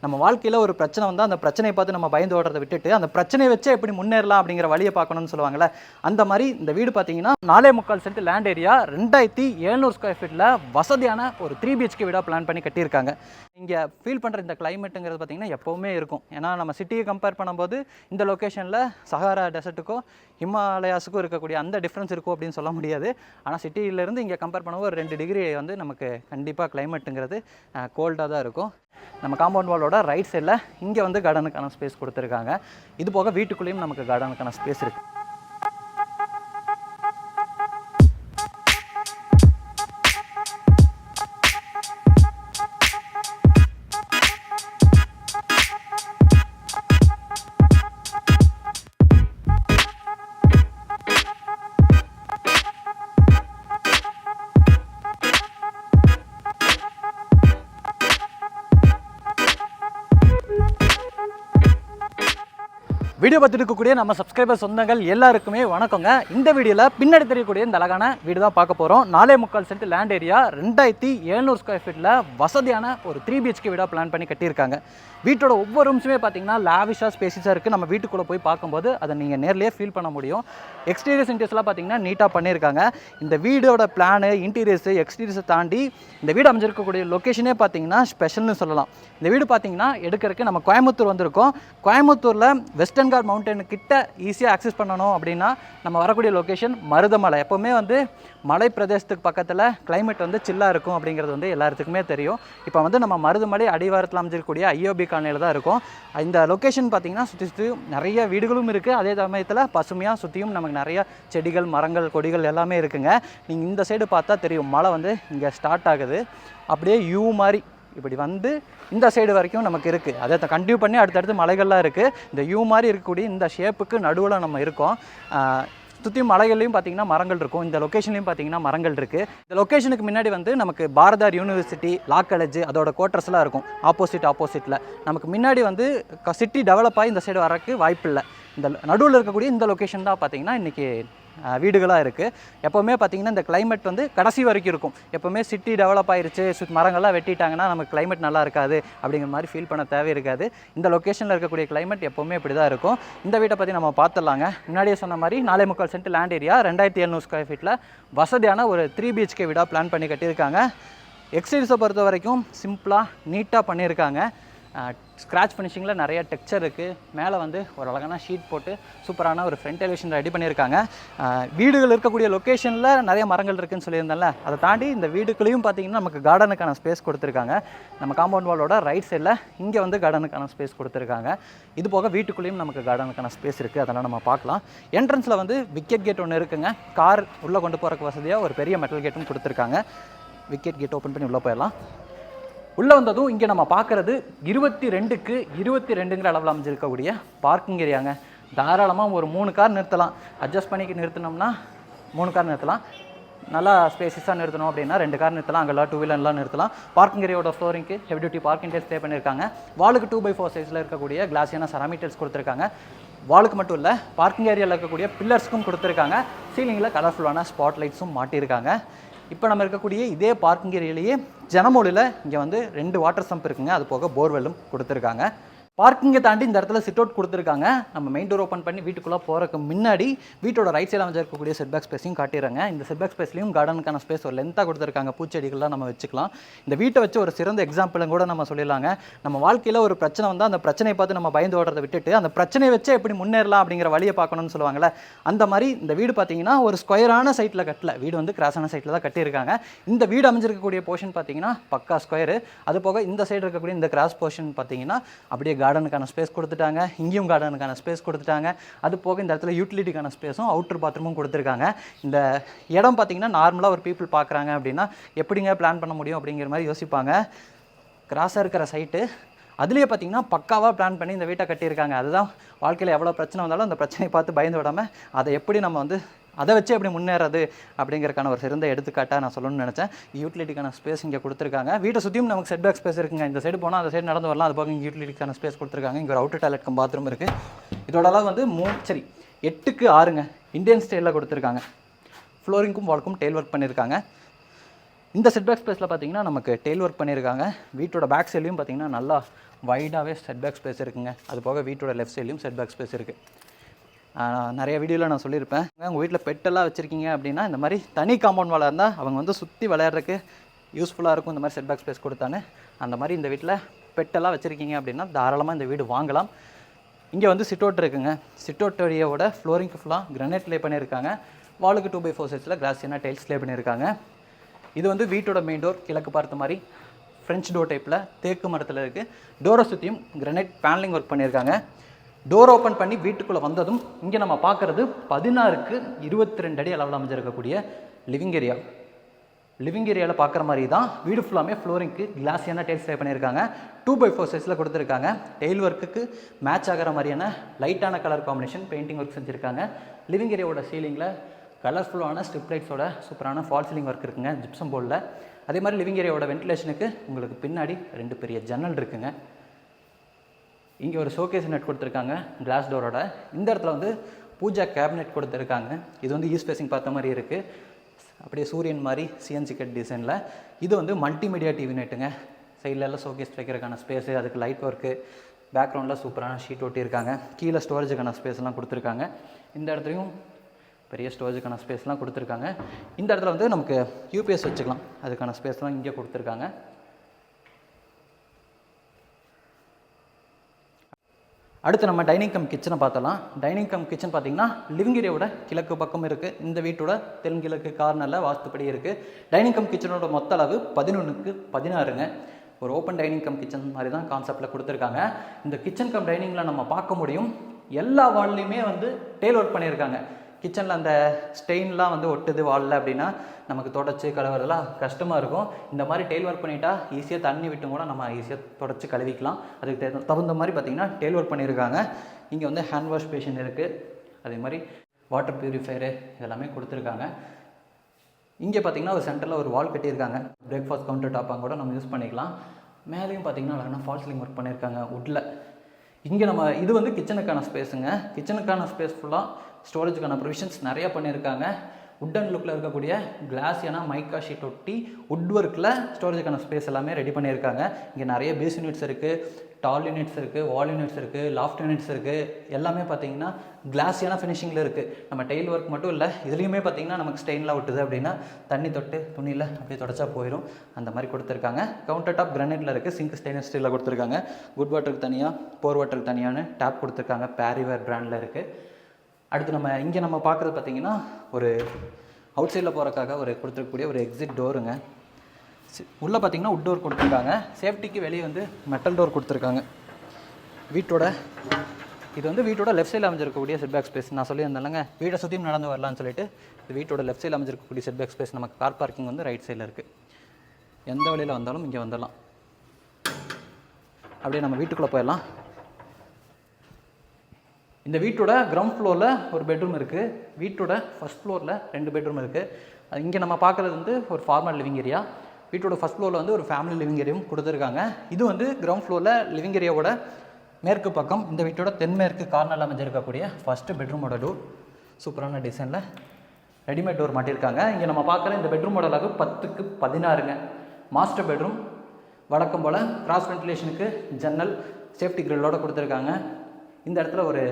நம்ம வாழ்க்கையில் ஒரு பிரச்சனை வந்தால் அந்த பிரச்சனையை பார்த்து நம்ம பயந்து ஓடுறதை விட்டுட்டு அந்த பிரச்சனையை வச்சே எப்படி முன்னேறலாம் அப்படிங்கிற வழியை பார்க்கணும்னு சொல்லுவாங்கள்ல. அந்த மாதிரி இந்த வீடு பார்த்தீங்கன்னா 4.25 சென்ட் லேண்ட் ஏரியா 2700 ஸ்கொயர் ஃபீட்டில் வசதியான ஒரு 3 BHK வீடாக பிளான் பண்ணி கட்டியிருக்காங்க. இங்கே ஃபீல் பண்ணுற இந்த கிளைமேட்டுங்கிறது பார்த்திங்கன்னா எப்போவுமே இருக்கும். ஏன்னா நம்ம சிட்டியை கம்பேர் பண்ணும்போது இந்த லொக்கேஷனில் சஹாரா டெசர்ட்டுக்கும் ஹிமாலயாஸுக்கும் இருக்கக்கூடிய அந்த டிஃப்ரென்ஸ் இருக்கும் அப்படின்னு சொல்ல முடியாது. ஆனால் சிட்டியிலேருந்து இங்கே கம்பேர் பண்ணும்போது ஒரு 2 டிகிரி வந்து நமக்கு கண்டிப்பாக கிளைமேட்டுங்கிறது கோல்டாக தான் இருக்கும். நம்ம காம்பவுண்ட் வாலோட ரைட் சைடில் இங்கே வந்து கார்டனுக்கான ஸ்பேஸ் கொடுத்துருக்காங்க. இது போக வீட்டுக்குள்ளேயும் நமக்கு கார்டனுக்கான ஸ்பேஸ் இருக்குது. வீடியோ பார்த்துட்டு இருக்கக்கூடிய நம்ம சப்ஸ்கிரைபர் சொந்தங்கள் எல்லாருக்குமே வணக்கங்க. இந்த வீடியோவில் பின்னாடி தெரியக்கூடிய இந்த அழகான வீடு தான் பார்க்க போகிறோம். 4.25 சென்ட் லேண்ட் ஏரியா 2700 ஸ்கொயர் ஃபீட்டில் வசதியான ஒரு 3 BHK வீடாக பிளான் பண்ணி கட்டியிருக்காங்க. வீட்டோட ஒவ்வொரு ரூம்ஸுமே பார்த்தீங்கன்னா லாவிஷாக ஸ்பேசிஸாக இருக்குது. நம்ம வீட்டுக்குள்ளே போய் பார்க்கும்போது அதை நீங்கள் நேர்லேயே ஃபீல் பண்ண முடியும். எக்ஸ்டீரியர்ஸ் இன்டீரியர்ஸ்லாம் பார்த்தீங்கன்னா நீட்டாக பண்ணியிருக்காங்க. இந்த வீடோட பிளானு இன்டீரியர்ஸு எக்ஸ்டீரியர்ஸை தாண்டி இந்த வீடு அமைஞ்சிருக்கக்கூடிய லொக்கேஷனே பார்த்தீங்கன்னா ஸ்பெஷல்னு சொல்லலாம். இந்த வீடு பார்த்தீங்கன்னா எடுக்கிறதுக்கு நம்ம கோயம்புத்தூர் வந்திருக்கோம். கோயம்புத்தூரில் வெஸ்டர்ன் காட் மவுண்டன் கிட்ட ஈஸியாக ஆக்சஸ் பண்ணணும் அப்படின்னா நம்ம வரக்கூடிய லொக்கேஷன் மருதமலை. எப்போவுமே வந்து மலை பிரதேசத்துக்கு பக்கத்தில் கிளைமேட் வந்து சில்லாக இருக்கும் அப்படிங்கிறது வந்து எல்லாத்துக்குமே தெரியும். இப்போ வந்து நம்ம மருதமலை அடிவாரத்தில் அமைஞ்சிருக்கக்கூடிய IOB காலனியில் தான் இருக்கும். இந்த லொக்கேஷன் பார்த்திங்கன்னா சுற்றி நிறைய வீடுகளும் இருக்குது. அதே சமயத்தில் பசுமையாக சுற்றியும் நமக்கு நிறைய செடிகள் மரங்கள் கொடிகள் எல்லாமே இருக்குங்க. நீங்கள் இந்த சைடு பார்த்தா தெரியும் மலை வந்து இங்கே ஸ்டார்ட் ஆகுது. அப்படியே யூ மாதிரி இப்படி வந்து இந்த சைடு வரைக்கும் நமக்கு இருக்குது. அதை கண்டினியூ பண்ணி அடுத்தடுத்து மலைகள்லாம் இருக்குது. இந்த யூ மாதிரி இருக்கக்கூடிய இந்த ஷேப்புக்கு நடுவில் நம்ம இருக்கோம். சுற்றியும் மலைகள்லையும் பார்த்திங்கன்னா மரங்கள் இருக்கும். இந்த லொக்கேஷன்லையும் பார்த்திங்கன்னா மரங்கள் இருக்குது. இந்த லொக்கேஷனுக்கு முன்னாடி வந்து நமக்கு பாரதார் யூனிவர்சிட்டி லா காலேஜ் அதோட குவார்ட்டர்ஸ்லாம் இருக்கும். ஆப்போசிட்டில் நமக்கு முன்னாடி வந்து சிட்டி டெவலப் ஆகி இந்த சைடு வரக்கு வாய்ப்பு இல்லை. இந்த நடுவில் இருக்கக்கூடிய இந்த லொக்கேஷன் தான் பார்த்திங்கன்னா இன்றைக்கி வீடுகளாக இருக்குது. எப்போவுமே பார்த்திங்கன்னா இந்த கிளைமேட் வந்து கடைசி வரைக்கும் இருக்கும். எப்போவுமே சிட்டி டெவலப் ஆகிருச்சு மரங்கள்லாம் வெட்டிட்டாங்கன்னா நமக்கு கிளைமேட் நல்லா இருக்காது அப்படிங்கிற மாதிரி ஃபீல் பண்ண தேவை இருக்காது. இந்த லொக்கேஷனில் இருக்கக்கூடிய கிளைமேட் எப்போவுமே இப்படி தான் இருக்கும். இந்த வீட்டை பற்றி நம்ம பார்த்துடலாங்க. முன்னாடியே சொன்ன மாதிரி 4.25 சென்ட் லேண்ட் ஏரியா 2700 ஸ்கொயர் ஃபீட்டில் வசதியான ஒரு 3 BHK வீடாக பிளான் பண்ணி கட்டியிருக்காங்க. எக்ஸ்டீரியர்ஸை பொறுத்த வரைக்கும் சிம்பிளாக நீட்டாக பண்ணியிருக்காங்க. ஸ்க்ராட்ச் ஃபினிஷிங்கில் நிறைய டெக்ஸ்சர் இருக்குது. மேலே வந்து ஒரு அழகான ஷீட் போட்டு சூப்பரான ஒரு ஃப்ரண்ட் எலிவேஷன் ரெடி பண்ணியிருக்காங்க. வீடுகள் இருக்கக்கூடிய லொக்கேஷனில் நிறைய மரங்கள் இருக்குதுன்னு சொல்லியிருந்தால அதை தாண்டி இந்த வீடுக்குள்ளேயும் பார்த்திங்கன்னா நமக்கு கார்டனுக்கான ஸ்பேஸ் கொடுத்துருக்காங்க. நம்ம காம்பவுண்ட் வாலோட ரைட் சைடில் இங்கே வந்து கார்டனுக்கான ஸ்பேஸ் கொடுத்துருக்காங்க. இது போக வீட்டுக்குள்ளேயும் நமக்கு கார்டனுக்கான ஸ்பேஸ் இருக்குது. அதெல்லாம் நம்ம பார்க்கலாம். என்ட்ரன்ஸில் வந்து விக்கெட் கேட் ஒன்று இருக்குங்க. கார் உள்ளே கொண்டு போகிறக்கு வசதியாக ஒரு பெரிய மெட்டல் கேட்டும் கொடுத்துருக்காங்க. விக்கெட் கேட் ஓப்பன் பண்ணி உள்ளே போயிடலாம். உள்ளே வந்ததும் இங்கே நம்ம பார்க்குறது 22க்கு 22ங்கிற அளவில் அமைஞ்சிருக்கக்கூடிய பார்க்கிங் ஏரியாங்க. தாராளமாக ஒரு 3 கார் நிறுத்தலாம். அட்ஜஸ்ட் பண்ணிக்கு நிறுத்தினோம்னா 3 கார் நிறுத்தலாம். நல்லா ஸ்பேசிஸாக நிறுத்தணும் அப்படின்னா 2 கார் நிறுத்தலாம். அங்கெல்லாம் 2 வீலர்லாம் நிறுத்தலாம். பார்க்கிங் ஏரியாவோட ஃப்ளோரிங்க்கு ஹெவி டியூட்டி பார்க்கிங் டைல்ஸ் ப்ளே பண்ணியிருக்காங்க. வாலுக்கு 2x4 சைஸில் இருக்கக்கூடிய கிளாஸியான செராமிக் கொடுத்துருக்காங்க. வாலுக்கு மட்டும் இல்லை பார்க்கிங் ஏரியாவில் இருக்கக்கூடிய பில்லர்ஸ்க்கும் கொடுத்துருக்காங்க. சீலிங்கில் கலர்ஃபுல்லான ஸ்பாட் லைட்ஸும் மாட்டியிருக்காங்க. இப்போ நம்ம இருக்கக்கூடிய இதே பார்க்கிங் ஏரியாலேயே ஜனமோலியில் இங்கே வந்து 2 வாட்டர் சம்ப் இருக்குங்க. அது போக போர்வெல்லும் கொடுத்துருக்காங்க. பார்க்கிங்கை தாண்டி இந்த இடத்துல சிட் அவுட் கொடுத்துருக்காங்க. நம்ம மெயின் டோர் ஓப்பன் பண்ணி வீட்டுக்குள்ளே போகிறதுக்கு முன்னாடி வீட்டோட ரைட் சைடில் அமைஞ்சிருக்கக்கூடிய செட்பேக் ஸ்பேஸையும் காட்டிடுறாங்க. இந்த செட்பேக் ஸ்பேஸ்லையும் கார்டனுக்கான ஸ்பேஸ் ஒரு லென்த்தாக கொடுத்துருக்காங்க. பூச்செடிகள்லாம் நம்ம வச்சுக்கலாம். இந்த வீட்டை வச்சு ஒரு சிறந்த எக்ஸாம்பிளும் கூட நம்ம சொல்லிடலாங்க. நம்ம வாழ்க்கையில் ஒரு பிரச்சனை வந்தால் அந்த பிரச்சனையை பார்த்து நம்ம பயந்து ஓடுறதை விட்டுட்டு அந்த பிரச்சனையை வச்சே எப்படி முன்னேறலாம் அப்படிங்கிற வழியை பார்க்கணும்னு சொல்லுவாங்கள்ல. அந்த மாதிரி இந்த வீடு பார்த்திங்கன்னா ஒரு ஸ்கொயரான சைட்டில் கட்டல. வீடு வந்து கிராஸான சைட்டில் தான் கட்டியிருக்காங்க. இந்த வீடு அமைஞ்சிருக்கக்கூடிய போர்ஷன் பார்த்திங்கன்னா பக்கா ஸ்கொயரு. அது போக இந்த சைடு இருக்கக்கூடிய இந்த கிராஸ் போர்ஷன் பார்த்திங்கன்னா அப்படியே கார்டனுக்கான ஸ்பேஸ் கொடுத்துட்டாங்க. இங்கேயும் கார்டனுக்கான ஸ்பேஸ் கொடுத்துட்டாங்க. அது போக இந்த இடத்துல யூட்டிலிட்டிக்கான ஸ்பேஸும் அவுட்டர் பாத்ரூமும் கொடுத்துருக்காங்க. இந்த இடம் பார்த்திங்கன்னா நார்மலாக ஒரு பீப்புள் பார்க்குறாங்க அப்படின்னா எப்படிங்க பிளான் பண்ண முடியும் அப்படிங்கிற மாதிரி யோசிப்பாங்க. கிராஸாக இருக்கிற சைட்டு அதுலேயே பார்த்திங்கன்னா பக்காவாக பிளான் பண்ணி இந்த வீட்டை கட்டியிருக்காங்க. அதுதான் வாழ்க்கையில் எவ்வளோ பிரச்சனை வந்தாலும் அந்த பிரச்சனையை பார்த்து பயந்து விடாமல் அதை எப்படி நம்ம வந்து அதை வச்சு எப்படி முன்னேறது அப்படிங்கிறக்கான ஒரு சிறந்த எடுத்துக்காட்டாக நான் சொல்லணும்னு நினச்சேன். யூட்டிலிட்டிக்கான ஸ்பேஸ் இங்கே கொடுத்துருக்காங்க. வீட்டை சுற்றியும் நமக்கு செட்பேக் ஸ்பேஸ் இருக்குங்க. இந்த சைடு போனால் அந்த சைடு நடந்து வரலாம். அது போக இங்கே யூட்டிலிட்டிக்கான ஸ்பேஸ் கொடுத்துருக்காங்க. இங்கே ஒரு அவுட்டர் டாய்லெட் கம் பாத்ரூம் இருக்குது. இதோட அளவு வந்து 8க்கு 6ங்க. இந்தியன் ஸ்டைலில் கொடுத்துருக்காங்க. ஃப்ளோரிங்க்கும் வால்க்கும் டெயில் ஒர்க் பண்ணியிருக்காங்க. இந்த செட்பேக் ஸ்பேஸில் பார்த்தீங்கன்னா நமக்கு டெயில் ஒர்க் பண்ணியிருக்காங்க. வீட்டோட பேக் சைட்லையும் பார்த்தீங்கன்னா நல்லா வைடாகவே செட்பேக் ஸ்பேஸ் இருக்குங்க. அது போக வீட்டோட லெஃப்ட் சைட்லையும் செட்பேக் ஸ்பேஸ் இருக்குது. நிறைய வீடியோவில் நான் சொல்லியிருப்பேன், உங்கள் வீட்டில் பெட்டெல்லாம் வச்சுருக்கீங்க அப்படின்னா இந்த மாதிரி தனி காம்பவுண்ட் வாலாக இருந்தால் அவங்க வந்து சுற்றி விளையாடுறதுக்கு யூஸ்ஃபுல்லாக இருக்கும் இந்த மாதிரி செட்பேக் ஸ்பேஸ் கொடுத்தானே. அந்த மாதிரி இந்த வீட்டில் பெட்டெல்லாம் வச்சுருக்கீங்க அப்படின்னா தாராளமாக இந்த வீடு வாங்கலாம். இங்கே வந்து சிட்டோட் இருக்குங்க. சிட்டோட் ஏரியாவோட ஃப்ளோரிங்க்கு ஃபுல்லாக கிரானைட் லே பண்ணியிருக்காங்க. வாலுக்கு 2x4 சைஸில் கிளாஸியான டைல்ஸ் லே பண்ணியிருக்காங்க. இது வந்து வீட்டோட மெயின் டோர் கிழக்கு பார்த்த மாதிரி ஃப்ரெஞ்ச் டோர் டைப்பில் தேக்கு மரத்தில் இருக்குது. டோரை சுற்றியும் கிரானைட் பேனலிங் ஒர்க் பண்ணியிருக்காங்க. டோர் ஓப்பன் பண்ணி வீட்டுக்குள்ளே வந்ததும் இங்கே நம்ம பார்க்குறது 16க்கு 22 அடி அளவில் அமைஞ்சிருக்கக்கூடிய லிவிங் ஏரியா. லிவிங் ஏரியாவில் பார்க்குற மாதிரி தான் வீடு ஃபுல்லாமே ஃப்ளோரிங்க்கு கிளாஸியான டைல்ஸ் லே பண்ணியிருக்காங்க. 2x4 சைஸில் கொடுத்துருக்காங்க. டெயில் ஒர்க்குக்கு மேட்ச் ஆகிற மாதிரியான லைட்டான கலர் காம்பினேஷன் பெயிண்டிங் ஒர்க் செஞ்சுருக்காங்க. லிவிங் ஏரியாவோட சீலிங்கில் கலர்ஃபுல்லான ஸ்ட்ரிப் லைட்ஸோட சூப்பரான ஃபால் சீலிங் ஒர்க் இருக்குங்க ஜிப்சம் போர்டில். அதே மாதிரி லிவிங் ஏரியாவோட வென்டிலேஷனுக்கு உங்களுக்கு பின்னாடி 2 பெரிய ஜன்னல் இருக்குங்க. இங்கே ஒரு ஷோகேஸ் நெட் கொடுத்துருக்காங்க கிளாஸ் டோரோட. இந்த இடத்துல வந்து பூஜா கேபினெட் கொடுத்துருக்காங்க. இது வந்து ஈஸ்ட் ஃபேஸிங் பார்த்த மாதிரி இருக்குது, அப்படியே சூரியன் மாதிரி சிஎன்சி கட் டிசைனில். இது வந்து மல்டிமீடியா டிவி நெட்டுங்க. சைட்லெல்லாம் ஷோகேஸ் வைக்கிறதுக்கான ஸ்பேஸு, அதுக்கு லைட் ஒர்க்கு, பேக்ரவுண்டில் சூப்பரான ஷீட் ஒட்டியிருக்காங்க. கீழே ஸ்டோரேஜுக்கான ஸ்பேஸ்லாம் கொடுத்துருக்காங்க. இந்த இடத்துலையும் பெரிய ஸ்டோரேஜுக்கான ஸ்பேஸ்லாம் கொடுத்துருக்காங்க. இந்த இடத்துல வந்து நமக்கு யூபிஎஸ் வச்சுக்கலாம், அதுக்கான ஸ்பேஸ்லாம் இங்கே கொடுத்துருக்காங்க. அடுத்து நம்ம டைனிங் கம் கிச்சனை பார்த்தலாம். டைனிங் கம் கிச்சன் பார்த்திங்கன்னா லிவிங் ஏரியாவோட கிழக்கு பக்கம் இருக்குது. இந்த வீட்டோட தென்கிழக்கு கார்னரில் வாஸ்துப்படி இருக்குது. டைனிங் கம் கிச்சனோட மொத்த அளவு 11க்கு 16ங்க. ஒரு ஓப்பன் டைனிங் கம் கிச்சன் மாதிரி தான் கான்செப்டில் கொடுத்துருக்காங்க. இந்த கிச்சன் கம் டைனிங்கில் நம்ம பார்க்க முடியும், எல்லா வால்லையுமே வந்து டெயில் ஒர்க் பண்ணியிருக்காங்க. கிச்சனில் அந்த ஸ்டெயின்லாம் வந்து ஒட்டுது வாலில் அப்படின்னா நமக்கு தொடச்சி கழுவுறதுலாம் கஷ்டமாக இருக்கும். இந்த மாதிரி டெயில் ஒர்க் பண்ணிட்டா ஈஸியாக தண்ணி விட்டும் கூட நம்ம ஈஸியாக தொடச்சி கழுவிக்கலாம். அதுக்கு தகுந்த மாதிரி பார்த்திங்கன்னா டெயில் ஒர்க் பண்ணியிருக்காங்க. இங்கே வந்து ஹேண்ட் வாஷ் பேஷன் இருக்குது, அதே மாதிரி வாட்டர் ப்யூரிஃபையரு இதெல்லாமே கொடுத்துருக்காங்க. இங்கே பார்த்திங்கன்னா ஒரு சென்டரில் ஒரு வால் கட்டியிருக்காங்க. பிரேக்ஃபாஸ்ட் கவுண்டர் டாப்பாக கூட நம்ம யூஸ் பண்ணிக்கலாம். மேலேயும் பார்த்திங்கன்னா அழகான ஃபால் சீலிங் ஒர்க் பண்ணியிருக்காங்க வுட்டில். இங்கே நம்ம இது வந்து கிச்சனுக்கான ஸ்பேஸுங்க. கிச்சனுக்கான ஸ்பேஸ் ஃபுல்லாக ஸ்டோரேஜுக்கான ப்ரொவிஷன்ஸ் நிறையா பண்ணியிருக்காங்க. உட்டன் லுக்கில் இருக்கக்கூடிய கிளாஸியான மைக்கா ஷீட் ஒட்டி வுட் ஒர்க்கில் ஸ்டோரேஜுக்கான ஸ்பேஸ் எல்லாமே ரெடி பண்ணியிருக்காங்க. இங்கே நிறைய பேஸ் யூனிட்ஸ் இருக்குது, டால் யூனிட்ஸ் இருக்குது, வால் யூனிட்ஸ் இருக்குது, லாஃப்ட் யூனிட்ஸ் இருக்குது. எல்லாமே பார்த்திங்கன்னா கிளாஸியான ஃபினிஷிங்கில் இருக்குது. நம்ம டெயில் ஒர்க் மட்டும் இல்லை, இதுலேயுமே பார்த்திங்கன்னா நமக்கு ஸ்டெயின்லாம் விட்டுது அப்படின்னா தண்ணி தொட்டு துணியில் அப்படியே தொடச்சா போயிடும், அந்த மாதிரி கொடுத்துருக்காங்க. கவுண்டர் டாப் கிரானைட்டில் இருக்குது. சிங்க் ஸ்டெயின்லெஸ் ஸ்டீலில் கொடுத்துருக்காங்க. குட் வாட்டருக்கு தனியாக, போர் வாட்டருக்கு தனியான டேப் கொடுத்துருக்காங்க. பேரிவேர் பிராண்டில் இருக்குது. அடுத்து நம்ம இங்கே நம்ம பார்க்குறது பார்த்திங்கன்னா ஒரு அவுட் சைடில் போகிறக்காக ஒரு கொடுத்துருக்கக்கூடிய ஒரு எக்ஸிட் டோருங்க. உள்ளே பார்த்திங்கன்னா உட் டோர் கொடுத்துருக்காங்க. சேஃப்டிக்கு வெளியே வந்து மெட்டல் டோர் கொடுத்துருக்காங்க. வீட்டோட இது வந்து வீட்டோட லெஃப்ட் சைடில் அமைஞ்சிருக்கக்கூடிய செட்பேக் ஸ்பேஸ். நான் சொல்லியிருந்தேன்லங்க வீட்டை சுற்றியும் நடந்து வரலான்னு சொல்லிட்டு, இது வீட்டோட லெஃப்ட் சைடில் அமைஞ்சிருக்கக்கூடிய செட்பேக் ஸ்பேஸ். நமக்கு கார் பார்க்கிங் வந்து ரைட் சைடில் இருக்குது. எந்த வழியில் வந்தாலும் இங்கே வந்துடலாம். அப்படியே நம்ம வீட்டுக்குள்ளே போயிடலாம். இந்த வீட்டோட கிரவுண்ட் ஃப்ளோரில் ஒரு பெட்ரூம் இருக்குது. வீட்டோட ஃபஸ்ட் ஃப்ளோரில் 2 பெட்ரூம் இருக்குது. இங்கே நம்ம பார்க்குறது வந்து ஒரு ஃபார்மல் லிவிங் ஏரியா. வீட்டோட ஃபஸ்ட் ஃப்ளோரில் வந்து ஒரு ஃபேமிலி லிவிங் ஏரியாவும் கொடுத்துருக்காங்க. இது வந்து கிரவுண்ட் ஃப்ளோரில் லிவிங் ஏரியாவோட மேற்கு பக்கம் இந்த வீட்டோட தென்மேற்கு கார்னரில் அமைஞ்சிருக்கக்கூடிய ஃபஸ்ட்டு பெட்ரூமோட டோர். சூப்பரான டிசைனில் ரெடிமேட் டோர் மாட்டியிருக்காங்க. இங்கே நம்ம பார்க்குற இந்த பெட்ரூமோட அளவு 10க்கு 16ங்க. Master bedroom. வழக்கம் போல் கிராஸ் வென்டிலேஷனுக்கு ஜன்னல் சேஃப்டி கிரில்லோடு கொடுத்துருக்காங்க. இந்த இடத்துல ஒரு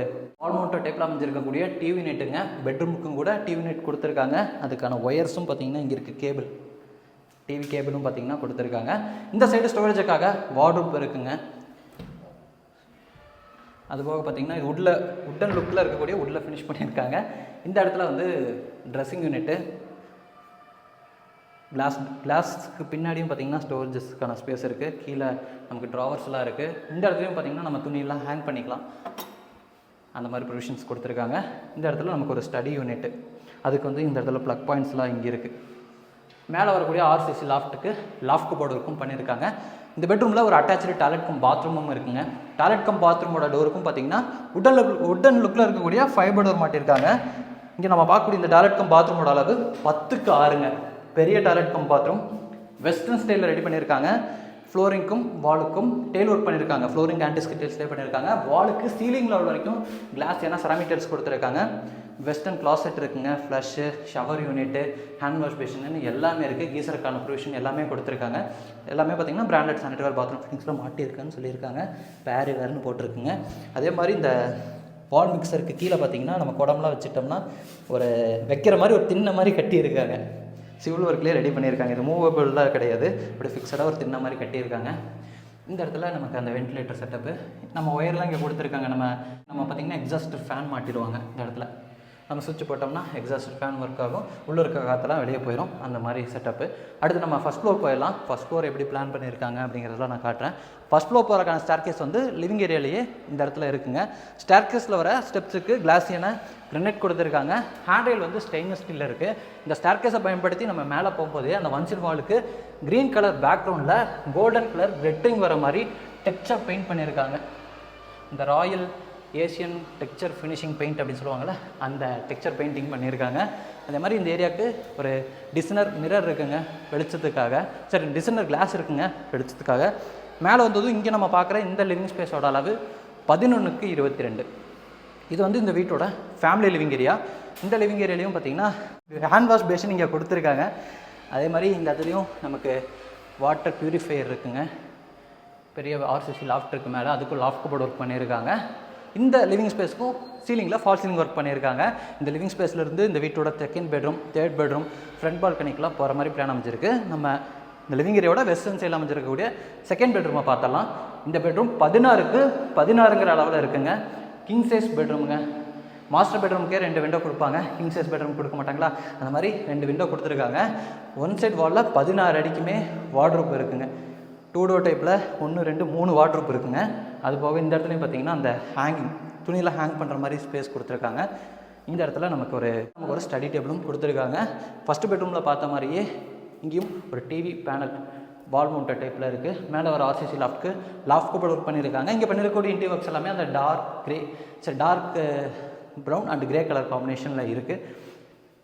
வால் மவுண்டட் டைப்பில் அமைஞ்சிருக்கக்கூடிய டிவி நெட்டுங்க. பெட்ரூமுக்கும் கூட டிவி நெட் கொடுத்துருக்காங்க. அதுக்கான ஒயர்ஸும் பார்த்திங்கன்னா இங்கே இருக்குது. கேபிள், டிவி கேபிளும் பார்த்திங்கன்னா கொடுத்துருக்காங்க. இந்த சைடு ஸ்டோரேஜுக்காக வார்ட்ரோப் இருக்குங்க. அதுபோக பார்த்திங்கன்னா இது உட்டன் லுக்கில் இருக்கக்கூடிய வுட்டில் ஃபினிஷ் பண்ணியிருக்காங்க. இந்த இடத்துல வந்து ட்ரெஸ்ஸிங் யூனிட்டு, கிளாஸ்க்கு பின்னாடியும் பார்த்திங்கன்னா ஸ்டோரேஜஸ்க்கான ஸ்பேஸ் இருக்குது. கீழே நமக்கு ட்ராவர்ஸ்லாம் இருக்குது. இந்த இடத்துலையும் பார்த்திங்கன்னா நம்ம துணியெல்லாம் ஹேங் பண்ணிக்கலாம், அந்த மாதிரி ப்ரொவிஷன்ஸ் கொடுத்துருக்காங்க. இந்த இடத்துல நமக்கு ஒரு ஸ்டடி யூனிட்டு, அதுக்கு வந்து இந்த இடத்துல ப்ளக் பாயிண்ட்ஸ்லாம் இங்கே இருக்குது. மேலே வரக்கூடிய ஆர்சிசி லாஃப்ட் போர்டு இருக்கும் பண்ணியிருக்காங்க. இந்த பெட்ரூமில் ஒரு அட்டாச்சு டாய்லெட் கம் பாத்ரூமும் இருக்குங்க. டாய்லெட் கம் பாத்ரூமோட டோருக்கும் பார்த்திங்கன்னா உட்டன் லுக்கில் இருக்கக்கூடிய ஃபைபர் டோர் மாட்டியிருக்காங்க. இங்கே நம்ம பார்க்கக்கூடிய இந்த டாய்லெட் கம் பாத்ரூமோட அளவு 10க்கு 6ங்க. பெரிய டாய்லெட் கம் பாத்ரூம் வெஸ்டர்ன் ஸ்டைலில் ரெடி பண்ணியிருக்காங்க. ஃப்ளோரிங்க்கும் வாலுக்கும் டெயில் ஒர்க் பண்ணியிருக்காங்க. ஃப்ளோரிங் ஆன்டிஸ்கிட் டைல்ஸ்லேயே பண்ணியிருக்காங்க. வாலுக்கு சீலிங் லெவல் வரைக்கும் கிளாஸ் ஏன்னா செராமிக் டைல்ஸ் கொடுத்துருக்காங்க. வெஸ்டர்ன் கிளாசெட் இருக்குங்க, flush, shower unit, hand wash basin எல்லாமே இருக்குது. கீசருக்கான ப்ரொவிஷன் எல்லாமே கொடுத்துருக்காங்க. எல்லாமே பார்த்திங்கன்னா பிராண்டட் சானிட்டரி பாத்ரூம் ஃபிட்டிங்ஸில் மாட்டியிருக்குன்னு சொல்லியிருக்காங்க. பேரிவேர்னு போட்டிருக்குங்க. அதே மாதிரி இந்த வால் மிக்சருக்கு கீழே பார்த்திங்கன்னா நம்ம குடம்லாம் வச்சுட்டோம்னா ஒரு வைக்கிற மாதிரி ஒரு தின்ன மாதிரி கட்டியிருக்காங்க. சிவில் ஒர்க்லேயே ரெடி பண்ணியிருக்காங்க. இது மூவபிள்லாம் கிடையாது, இப்படி ஃபிக்ஸடாக ஒரு தின்ன மாதிரி கட்டியிருக்காங்க. இந்த இடத்துல நமக்கு அந்த வென்டிலேட்டர் செட்டப்பு நம்ம ஒயர்லாம் இங்கே கொடுத்துருக்காங்க. நம்ம பார்த்திங்கன்னா எக்ஸாஸ்ட் ஃபேன் மாட்டிடுவாங்க. இந்த இடத்துல நம்ம சுவிட்ச் போட்டோம்னா எக்ஸாஸ்ட் ஃபேன் ஒர்க் ஆகும், உள்ளே இருக்க காற்றெல்லாம் வெளியே போயிடும். அந்த மாதிரி செட்டப்பு. அடுத்து நம்ம ஃபஸ்ட் ஃப்ளோர் போயிடலாம். ஃபஸ்ட் ஃப்ளோர் எப்படி பிளான் பண்ணியிருக்காங்க அப்படிங்கிறதெல்லாம் நான் காட்டுறேன். ஃபஸ்ட் ஃப்ளோர் போகிறக்கான ஸ்டேர்கேஸ் வந்து லிவிங் ஏரியாலேயே இந்த இடத்துல இருக்குங்க. ஸ்டேர்கேஸில் வர ஸ்டெப்ஸுக்கு கிளாஸியான கிரனைட் கொடுத்துருக்காங்க. ஹேண்ட்ரைல் வந்து ஸ்டெயின்லெஸ் ஸ்டீலில் இருக்குது. இந்த ஸ்டேர்கேஸை பயன்படுத்தி நம்ம மேலே போகும்போதே அந்த ஒன்சில் வாலுக்கு க்ரீன் கலர் பேக்ரவுண்டில் கோல்டன் கலர் ரெட்டிங் வர மாதிரி டெக்ஸ்சர் பெயிண்ட் பண்ணியிருக்காங்க. இந்த Royal Asian texture finishing paint அப்படின்னு சொல்லுவாங்கள்ல, அந்த டெக்ஸ்சர் பெயிண்டிங் பண்ணியிருக்காங்க. அதே மாதிரி இந்த ஏரியாவுக்கு ஒரு டிசைனர் மிரர் இருக்குங்க வெளிச்சத்துக்காக. சரி, டிசைனர் கிளாஸ் இருக்குங்க வெளிச்சத்துக்காக. மேலே வந்ததும் இங்கே நம்ம பார்க்குற இந்த லிவிங் ஸ்பேஸோட அளவு 11:22. இது வந்து இந்த வீட்டோட ஃபேமிலி லிவிங் ஏரியா. இந்த லிவிங் ஏரியாலையும் பார்த்திங்கன்னா ஹேண்ட் வாஷ் பேஷன் இங்கே கொடுத்துருக்காங்க. அதே மாதிரி இந்த இடத்துலையும் நமக்கு வாட்டர் ப்யூரிஃபையர் இருக்குங்க. பெரிய ஆர்சிசி லாஃப்ட் இருக்குது மேலே, அதுக்கும் லாஃப்ட் கபோர்ட் ஒர்க் பண்ணியிருக்காங்க. இந்த லிவிங் ஸ்பேஸ்க்கும் சீலிங்கில் ஃபால் சீலிங் ஒர்க் பண்ணியிருக்காங்க. இந்த லிவிங் ஸ்பேஸ்லேருந்து இந்த வீட்டோட second bedroom, third bedroom, front பால்கனிக்கெலாம் போகிற மாதிரி பிளான் அமைஞ்சிருக்கு. நம்ம இந்த லிவிங் ஏரியாவோட வெஸ்டர்ன் சைடில் அமைஞ்சிருக்கக்கூடிய செகண்ட் பெட்ரூமை பார்த்தலாம். இந்த பெட்ரூம் 16:16 அளவில் இருக்குங்க. கிங் சைஸ் பெட்ரூமுங்க. மாஸ்டர் பெட்ரூமுக்கே 2 விண்டோ கொடுப்பாங்க, கிங் சைஸ் பெட்ரூம் கொடுக்க மாட்டாங்களா, அந்த மாதிரி 2 விண்டோ கொடுத்துருக்காங்க. ஒன் சைட் வாலில் 16 அடிக்குமே வார்ட்ரோப் இருக்குங்க. 2 டோர் டைப்பில் 1, 2, 3 வார்ட்ரோப் இருக்குங்க. அது போக இந்த இடத்துலையும் பார்த்திங்கன்னா அந்த ஹேங்கிங் துணியில் ஹேங் பண்ணுற மாதிரி ஸ்பேஸ் கொடுத்துருக்காங்க. இந்த இடத்துல நமக்கு ஒரு ஸ்டடி டேபிளும் கொடுத்துருக்காங்க. ஃபஸ்ட்டு பெட்ரூமில் பார்த்த மாதிரியே இங்கேயும் ஒரு டிவி பேனல் வால் மவுண்டட் டைப்பில் இருக்குது. மேலே ஒரு ஆர்சிசி லாஃப்ட் கபோர்ட் ஒர்க் பண்ணியிருக்காங்க. இங்கே பண்ணியிருக்கக்கூடிய இன்டீரியர் ஒர்க்ஸ் எல்லாமே அந்த dark brown and grey colour காம்பினேஷனில் இருக்குது.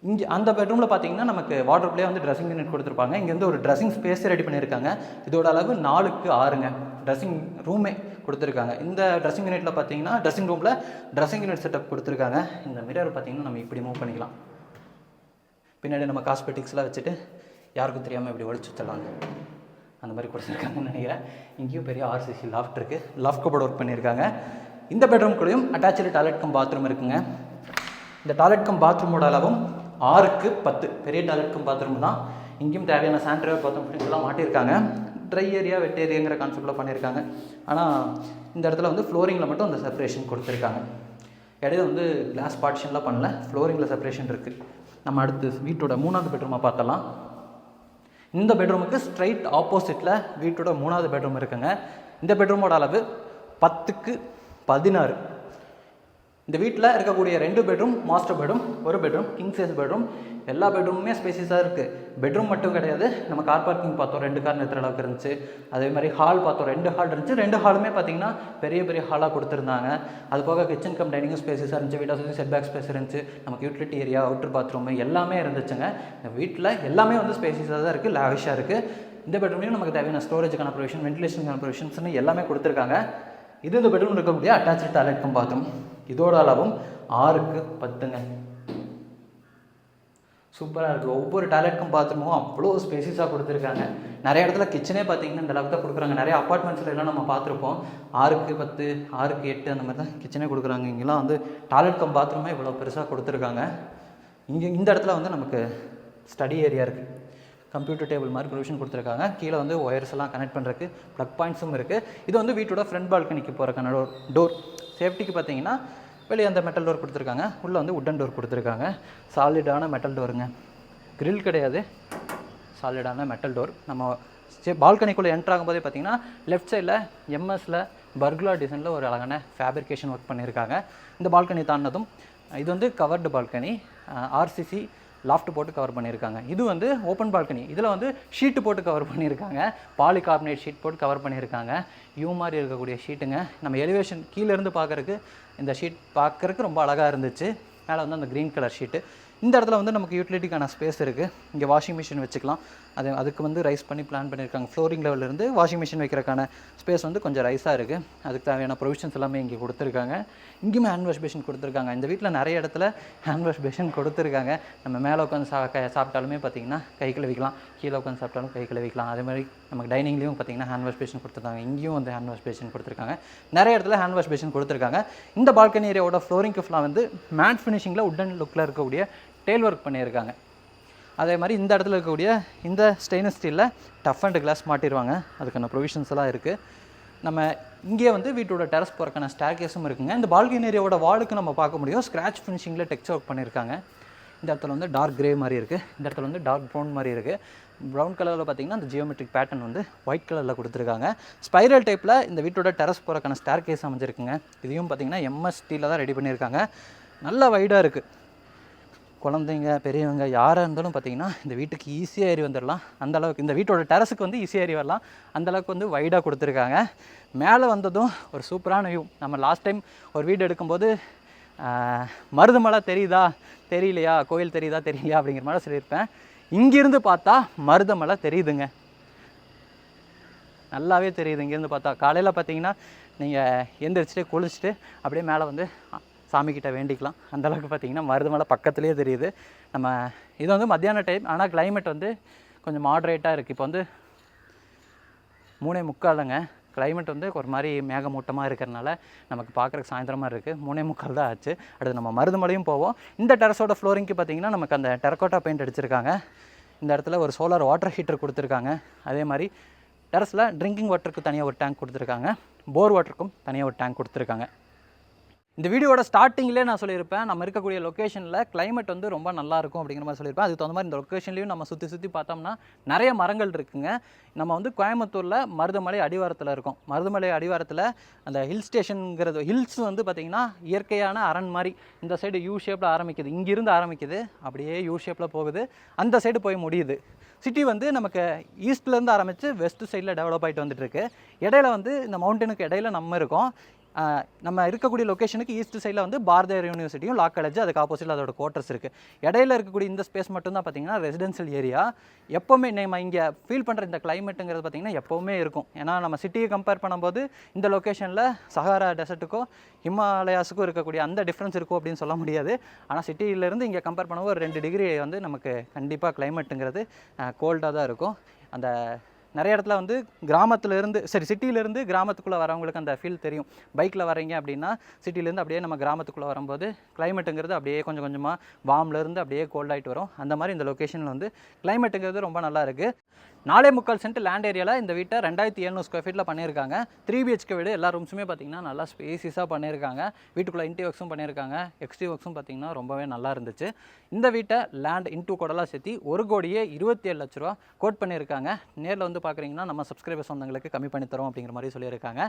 இங்கே அந்த பெட்ரூமில் பார்த்தீங்கன்னா நமக்கு வார்ட்ரோப்லேயே வந்து ட்ரெஸ்ஸிங் யூனிட் கொடுத்துருப்பாங்க. இங்கே வந்து ஒரு ட்ரெஸ்ஸிங் ஸ்பேஸ் ரெடி பண்ணியிருக்காங்க. இதோட அளவு 4:6 ட்ரெஸ்ஸிங் ரூமே கொடுத்துருக்காங்க. இந்த ட்ரெஸ்ஸிங் யூனிட்டில் பார்த்தீங்கன்னா ட்ரெஸ்ஸிங் ரூமில் ட்ரெஸ்ஸிங் யூனிட் செட்டப் கொடுத்துருக்காங்க. இந்த மிரர் பார்த்தீங்கன்னா நம்ம இப்படி மூவ் பண்ணிக்கலாம். பின்னாடி நம்ம காஸ்மெட்டிக்ஸ்லாம் வச்சுட்டு யாருக்கும் தெரியாமல் இப்படி ஒழிச்சு வச்சிடலாங்க, அந்த மாதிரி கொடுத்துருக்காங்கன்னு நினைக்கிறேன். இங்கேயும் பெரிய ஆர்சிசி லாஃப்ட் இருக்குது, லாஃப்ட் கபோர்ட் ஒர்க் பண்ணியிருக்காங்க. இந்த பெட்ரூம்குள்ளேயும் அட்டாச்சு டாய்லெட் கம் பாத்ரூம் இருக்குங்க. இந்த டாய்லெட் கம் பாத்ரூமோட அளவும் 6:10 பெரிய டாய்லெட் கம் பாத்ரூம் தான். இங்கேயும் தேவையான சானிட்டரி பாத்ரூம் ஃபிட்டிங்ஸ்லாம் மாட்டியிருக்காங்க. ட்ரை ஏரியா வெட் ஏரியாங்கிற கான்செப்டில் பண்ணியிருக்காங்க. ஆனால் இந்த இடத்துல வந்து ஃப்ளோரிங்கில் மட்டும் அந்த செப்பரேஷன் கொடுத்துருக்காங்க. இடையில வந்து கிளாஸ் பார்ட்டிஷன்லாம் பண்ணல, ஃப்ளோரிங்கில் செப்பரேஷன் இருக்குது. நம்ம அடுத்து வீட்டோட 3வது பெட்ரூமை பார்த்தலாம். இந்த பெட்ரூமுக்கு ஸ்ட்ரைட் ஆப்போசிட்டில் வீட்டோட 3வது பெட்ரூம் இருக்குங்க. இந்த பெட்ரூமோட அளவு 10:16. இந்த வீட்டில் இருக்கக்கூடிய 2 பெட்ரூம் மாஸ்டர் பெட்ரூம், ஒரு பெட்ரூம் கிங் சைஸ் பெட்ரூம். எல்லா பெட்ரூமுமே ஸ்பேசியஸாக இருக்குது. பெட்ரூம் மட்டும் கிடையாது, நம்ம கார் பார்க்கிங் பார்த்தோம், 2 கார் நிறுத்துற அளவுக்கு இருந்துச்சு. அதே மாதிரி ஹால் பார்த்தோம், 2 ஹால் இருந்துச்சு. 2 ஹாலுமே பார்த்தீங்கன்னா பெரிய பெரிய ஹாலாக கொடுத்துருந்தாங்க. அது போக கிச்சன் கம் டைனிங்கும் ஸ்பேசியஸாக இருந்துச்சு. வீட்டை சுற்றி செட் பேக் ஸ்பேஸ் இருந்துச்சு. நமக்கு யூட்டிலிட்டி ஏரியா, அவுட்டர் பாத்ரூம் எல்லாமே இருந்துச்சுங்க. இந்த வீட்டில் எல்லாமே வந்து ஸ்பேசியஸாக தான் இருக்குது, லாவிஷாக இருக்குது. இந்த பெட்ரூம்லையும் நமக்கு தேவையான ஸ்டோரேஜுக்கான ப்ரொவிஷன், வென்டிலேஷனுக்கான ப்ரொவிஷன்ஸ்னு எல்லாமே கொடுத்துருக்காங்க. இது இந்த பெட்ரூம் இருக்கக்கூடிய அட்டாச்சு டாய்லெட் கம் பாத்ரூம். இதோட அளவும் 6:10. சூப்பராக இருக்குது. ஒவ்வொரு டாய்லெட் கம் பாத்ரூமும் அவ்வளோ ஸ்பேசியஸாக கொடுத்துருக்காங்க. நிறைய இடத்துல கிச்சனே பார்த்தீங்கன்னா இந்த அளவுக்கு தான் கொடுக்குறாங்க. நிறைய அப்பார்ட்மெண்ட்ஸில் எல்லாம் நம்ம பார்த்துருப்போம் 6:10, 6:8 அந்த மாதிரி தான் கிச்சனே கொடுக்குறாங்க. இங்கெல்லாம் வந்து டாய்லெட் கம் பாத்ரூமே இவ்வளோ பெருசாக கொடுத்துருக்காங்க. இங்கே இந்த இடத்துல வந்து நமக்கு ஸ்டடி ஏரியா இருக்குது. கம்ப்யூட்டர் டேபிள் மாதிரி ப்ரொவிஷன் கொடுத்துருக்காங்க. கீழே வந்து ஒயர்ஸ் எல்லாம் கனெக்ட் பண்ணுறதுக்கு ப்ளக் பாயிண்ட்ஸும் இருக்குது. இது வந்து வீட்டோட ஃப்ரண்ட் பால்கனிக்கு போகிறக்கான டோர். சேஃப்டிக்கு பார்த்தீங்கன்னா வெளியே அந்த மெட்டல் டோர் கொடுத்துருக்காங்க. உள்ளே வந்து உட்டன் டோர் கொடுத்துருக்காங்க. சாலிடான மெட்டல் டோருங்க, கிரில் கிடையாது, சாலிடான மெட்டல் டோர். நம்ம பால்கனிக்குள்ளே என்ட்ரு ஆகும்போதே பார்த்தீங்கன்னா லெஃப்ட் சைடில் எம்எஸில் பர்குலா டிசைனில் ஒரு அழகான ஃபேப்ரிகேஷன் ஒர்க் பண்ணியிருக்காங்க. இந்த பால்கனி தாண்டதும் இது வந்து கவர்டு பால்கனி, ஆர்சிசி லாஃப்ட் போட்டு கவர் பண்ணியிருக்காங்க. இது வந்து ஓப்பன் பால்கனி. இதில் வந்து ஷீட்டு போட்டு கவர் பண்ணியிருக்காங்க. பாலிகார்பனேட் ஷீட் போட்டு கவர் பண்ணியிருக்காங்க. யூ மாதிரி இருக்கக்கூடிய ஷீட்டுங்க. நம்ம எலிவேஷன் கீழேருந்து பார்க்குறதுக்கு இந்த ஷீட் பார்க்குறதுக்கு ரொம்ப அழகாக இருந்துச்சு. மேலே வந்து அந்த க்ரீன் கலர் ஷீட்டு. இந்த இடத்துல வந்து நமக்கு யூட்டிலிட்டிக்கான ஸ்பேஸ் இருக்குது. இங்கே வாஷிங் மிஷின் வச்சுக்கலாம். அதுக்கு வந்து ரைஸ் பண்ணி பிளான் பண்ணியிருக்காங்க. ஃப்ளோரிங் லெவலிருந்து வாஷிங் மிஷின் வைக்கிறக்கான ஸ்பேஸ் வந்து கொஞ்சம் ரைஸாக இருக்குது. அதுக்கு தேவையான ப்ரொவிஷன்ஸ் எல்லாமே இங்கே கொடுத்துருக்காங்க. இங்கேயுமே ஹேண்ட் வாஷ் பேஷன் கொடுத்துருக்காங்க. இந்த வீட்டில் நிறைய இடத்துல ஹேண்ட் வாஷ் பேஷன் கொடுத்துருக்காங்க. நம்ம மேலே உட்காந்து சாப்பிட்டாலுமே பார்த்திங்கன்னா கை கழுவிக்கலாம், கீழே உட்காந்து சாப்பிட்டாலும் கை கழுவிக்கலாம். அதே மாதிரி நமக்கு டைனிங்லேயும் பார்த்திங்கன்னா ஹேண்ட் வாஷ் பேஷன் கொடுத்துருக்காங்க. இங்கேயும் வந்து ஹேண்ட் வாஷ் பேஷன் கொடுத்துருக்காங்க. நிறைய இடத்துல ஹேண்ட் வாஷ் பேஷன் கொடுத்துருக்காங்க. இந்த பால்கனி ஏரியாவோட ஃப்ளோரிங்க்கு ஃபுல்லாக வந்து மேட் ஃபினிஷிங்கில் உட்டன் லுக்கில் இருக்கக்கூடிய டெயில் ஒர்க் பண்ணியிருக்காங்க. அதே மாதிரி இந்த இடத்துல இருக்கக்கூடிய இந்த ஸ்டெயின்லெஸ் ஸ்டீலில் டஃப் அண்ட் கிளாஸ் மாட்டிடுவாங்க. அதுக்கான ப்ரொவிஷன்ஸ் எல்லாம் இருக்குது. நம்ம இங்கே வந்து வீட்டோட டெரஸ் போகிறக்கான ஸ்டேர் கேஸும் இருக்குங்க. இந்த பால்கனி ஏரியாவோட வாலுக்கு நம்ம பார்க்க முடியும் ஸ்க்ராட்ச் ஃபினிஷிங்கில் டெக்ஸ்சர் ஒர்க் பண்ணியிருக்காங்க. இந்த இடத்துல வந்து டார்க் கிரே மாதிரி இருக்குது. இந்த இடத்துல வந்து டார்க் ப்ரௌன் மாதிரி இருக்குது. ப்ரௌன் கலரில் பார்த்திங்கன்னா அந்த ஜியோமெட்ரிக் பேட்டர்ன் வந்து ஒயிட் கலரில் கொடுத்துருக்காங்க. ஸ்பைரல் டைப்பில் இந்த வீட்டோட டெரஸ் போகிறக்கான ஸ்டேர் கேஸ் அமைஞ்சிருக்குங்க. இதையும் பார்த்திங்கன்னா எம்எஸ் ஸ்டீலில் தான் ரெடி பண்ணியிருக்காங்க. நல்ல வைடாக இருக்குது. குழந்தைங்க பெரியவங்க யாராக இருந்தாலும் பார்த்திங்கன்னா இந்த வீட்டுக்கு ஈஸியாக ஏறி வந்துடலாம். அந்தளவுக்கு இந்த வீட்டோட டெரஸுக்கு வந்து ஈஸியாக ஏறி வரலாம். அந்தளவுக்கு வந்து வைடாக கொடுத்துருக்காங்க. மேலே வந்ததும் ஒரு சூப்பரான வியூ. நம்ம லாஸ்ட் டைம் ஒரு வீடு எடுக்கும்போது மருதமலை தெரியுதா தெரியலையா, கோயில் தெரியுதா தெரியலையா அப்படிங்கிற மாதிரி சொல்லியிருப்பேன். இங்கேருந்து பார்த்தா மருதமலை தெரியுதுங்க, நல்லாவே தெரியுது. இங்கேருந்து பார்த்தா காலையில் பார்த்தீங்கன்னா நீங்கள் எந்திரிச்சிட்டு குளிச்சுட்டு அப்படியே மேலே வந்து சாமிக்கிட்ட வேண்டிக்கலாம். அந்தளவுக்கு பார்த்திங்கன்னா மருதமலை பக்கத்துலேயே தெரியுது. நம்ம இது வந்து மத்தியான டைம், ஆனால் கிளைமேட் வந்து கொஞ்சம் மாட்ரேட்டாக இருக்குது. இப்போ வந்து 3:45ங்க. கிளைமேட் வந்து ஒரு மாதிரி மேகமூட்டமாக இருக்கிறதுனால நமக்கு பார்க்குறக்கு சாயந்தரமாக இருக்குது. 3:45 தான் ஆச்சு. அடுத்து நம்ம மருதமலையும் போவோம். இந்த டெரஸோட ஃப்ளோரிங்க்கு பார்த்திங்கன்னா நமக்கு அந்த டெரக்கோட்டா பெயிண்ட் அடிச்சிருக்காங்க. இந்த இடத்துல ஒரு சோலார் வாட்டர் ஹீட்டர் கொடுத்துருக்காங்க. அதே மாதிரி டெரஸில் ட்ரிங்கிங் வாட்டருக்கு தனியாக ஒரு டேங்க் கொடுத்துருக்காங்க. போர் வாட்டருக்கும் தனியாக ஒரு டேங்க் கொடுத்துருக்காங்க. இந்த வீடியோட ஸ்டார்டிங்லேயே நான் சொல்லியிருப்பேன், நம்ம இருக்கக்கூடிய லொக்கேஷனில் கிளைமேட் வந்து ரொம்ப நல்லாயிருக்கும் அப்படிங்கிற மாதிரி சொல்லியிருப்பேன். அதுக்கு தகுந்த மாதிரி இந்த லொக்கேஷன்லேயும் நம்ம சுற்றி பார்த்தோம்னா நிறைய மரங்கள் இருக்குங்க. நம்ம வந்து கோயம்புத்தூரில் மருதமலை அடிவாரத்தில் இருக்கோம். மருதமலை அடிவாரத்தில் அந்த ஹில் ஸ்டேஷனுங்கிறது ஹில்ஸ் வந்து பார்த்திங்கன்னா இயற்கையான அரண் மாதிரி இந்த சைடு யூ ஷேப்பில் ஆரம்பிக்குது. இங்கிருந்து ஆரம்பிக்குது, அப்படியே யூ ஷேப்பில் போகுது, அந்த சைடு போய் முடியுது. சிட்டி வந்து நமக்கு ஈஸ்ட்லேருந்து ஆரம்பித்து வெஸ்ட் சைடில் டெவலப் ஆகிட்டு வந்துட்டுருக்கு. இடையில வந்து இந்த மவுண்டனுக்கு இடையில நம்ம இருக்கோம். நம்ம இருக்கக்கூடிய லொக்கேஷனுக்கு ஈஸ்ட் சைடில் வந்து பாரதியார் யூனிவர்சிட்டியும் லா காலேஜ், அதுக்கு ஆப்போசிட்டில் அதோட குவார்ட்டர்ஸ் இருக்குது. இடையில இருக்கக்கூடிய இந்த ஸ்பேஸ் மட்டும்தான் பார்த்திங்கன்னா ரெசிடென்ஷியல் ஏரியா. எப்போவுமே நம்ம இங்கே ஃபீல் பண்ணுற இந்த கிளைமேட்டுங்கிறது பார்த்திங்கன்னா எப்போவுமே இருக்கும். ஏன்னா நம்ம சிட்டியை கம்பேர் பண்ணும்போது இந்த லொக்கேஷனில் சஹாரா டெசர்ட்டுக்கும் ஹிமாலயாஸுக்கும் இருக்கக்கூடிய அந்த டிஃப்ரென்ஸ் இருக்கும் அப்படின்னு சொல்ல முடியாது. ஆனால் சிட்டியிலேருந்து இங்கே கம்பேர் பண்ணும்போது ஒரு 2 டிகிரி வந்து நமக்கு கண்டிப்பாக கிளைமேட்டுங்கிறது கோல்டாக தான் இருக்கும். அந்த நிறைய இடத்துல வந்து கிராமத்துலேருந்து சிட்டியிலேருந்து கிராமத்துக்குள்ளே வரவங்களுக்கு அந்த ஃபீல் தெரியும். பைக்கில் வரீங்க அப்படின்னா சிட்டிலேருந்து அப்படியே நம்ம கிராமத்துக்குள்ளே வரும்போது கிளைமேட்டுங்கிறது அப்படியே கொஞ்சம் கொஞ்சமாக வார்ம்லேருந்து அப்படியே கோல்டாகிட்டு வரும். அந்த மாதிரி இந்த லொக்கேஷனில் வந்து கிளைமேட்டுங்கிறது ரொம்ப நல்லா இருக்குது. 4.25 சென்ட் லேண்ட் ஏரியாவில் இந்த வீட்டை 2700 ஸ்கொயர் ஃபீட்டில் பண்ணியிருக்காங்க. 3 BHK வீடு. எல்லா ரூம்ஸுமே பார்த்திங்கன்னா நல்லா ஸ்பேசிஸாக பண்ணியிருக்காங்க. வீட்டுக்குள்ளே இன்டி ஒர்க்ஸும் பண்ணியிருக்காங்க, எக்ஸ்டி ஒர்க்ஸும் பார்த்திங்கன்னா ரொம்பவே நல்லா இருந்துச்சு. இந்த வீட்டை லேண்ட் இன்டூ கோடெல்லாம் சேர்த்து 1,27 லட்ச ரூபா கோட் பண்ணியிருக்காங்க. நேரில் வந்து பார்க்குறீங்கன்னா நம்ம சப்ஸ்கிரைபர்ஸ் வந்தவங்களுக்கு கம்மி பண்ணி தரோம் அப்படிங்கிற மாதிரி சொல்லியிருக்காங்க.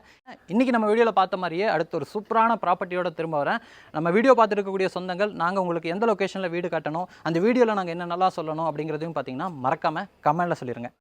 இன்றைக்கி நம்ம வீடியோவில் பார்த்த மாதிரியே அடுத்து ஒரு சூப்பரான ப்ராப்பர்ட்டியோட திரும்ப வரேன். நம்ம வீடியோ பார்த்துருக்கக்கூடிய சொந்தங்கள் நாங்கள் உங்களுக்கு எந்த லொக்கேஷனில் வீடு கட்டணும், அந்த வீடியோவில் நாங்கள் என்ன நல்லா சொல்லணும் அப்படிங்கிறதையும் பார்த்திங்கன்னா மறக்காமல் கமெண்ட்டில் சொல்லிடுங்க.